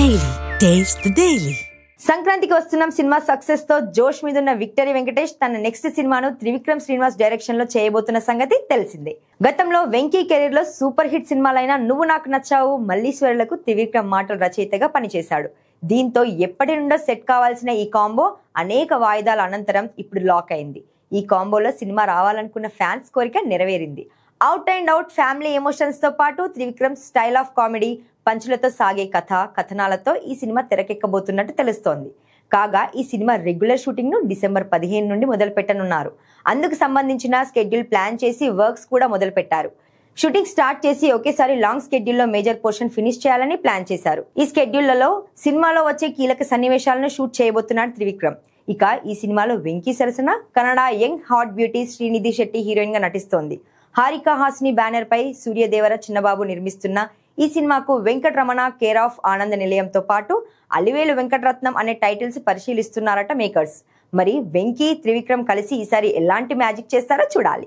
Daily. Taste the Daily. సంక్రాంతికి వస్తున్నాం cinema success తో జోష్ మీద ఉన్న విక్టరీ వెంకటేష్ తన నెక్స్ట్ సినిమాను త్రివిక్రమ్ శ్రీనివాస్ డైరెక్షన్ లో చేయబోతున్న సంగతి తెలిసిందే. గతంలో వెంకీ కెరీర్ లో సూపర్ హిట్ సినిమాలైన నువ్వు నాకు నచ్చావు, మల్లీశ్వరులకు త్రివిక్రమ్ మాటల రచయితగా పనిచేశాడు. దీంతో ఎప్పటి నుండో సెట్ కావాల్సిన ఈ కాంబో అనేక వాయిదాల అనంతరం ఇప్పుడు లాక్ అయింది. ఈ కాంబోలో సినిమా రావాలనుకున్న ఫ్యాన్స్ కోరిక నెరవేరింది. Out and out family emotions తో పాటు త్రివిక్రమ్ స్టైల్ ఆఫ్ కామెడీ పంచులతో సాగే కథనాలతో ఈ సినిమా తెరకెక్కబోతున్నట్టు తెలుస్తోంది. కాగా ఈ సినిమా రెగ్యులర్ షూటింగ్ ను డిసెంబర్ 15 నుండి మొదలు పెట్టనున్నారు. అందుకు సంబంధించిన స్కెడ్యూల్ ప్లాన్ చేసి వర్క్స్ కూడా మొదలు పెట్టారు. షూటింగ్ స్టార్ట్ చేసి ఒకేసారి లాంగ్ స్కెడ్యూల్లో మేజర్ పోర్షన్ ఫినిష్ చేయాలని ప్లాన్ చేశారు. ఈ స్కెడ్యూళ్లలో సినిమాలో వచ్చే కీలక సన్నివేశాలను షూట్ చేయబోతున్నాడు త్రివిక్రమ్. ఇక ఈ సినిమాలో వెంకీ సరసన Kannada young hot beauty Srinidhi Shetty heroine గా నటిస్తోంది. హారిక హాసిని బ్యానర్ పై సూర్యదేవర చిన్నబాబు నిర్మిస్తున్న ఈ సినిమాకు వెంకటరమణ కేర్ ఆఫ్ ఆనంద నిలయంతో పాటు అలివేలు వెంకటరత్నం అనే టైటిల్స్ పరిశీలిస్తున్నారట మేకర్స్. మరి వెంకీ త్రివిక్రమ్ కలిసి ఈసారి ఎలాంటి మ్యాజిక్ చేస్తారో చూడాలి.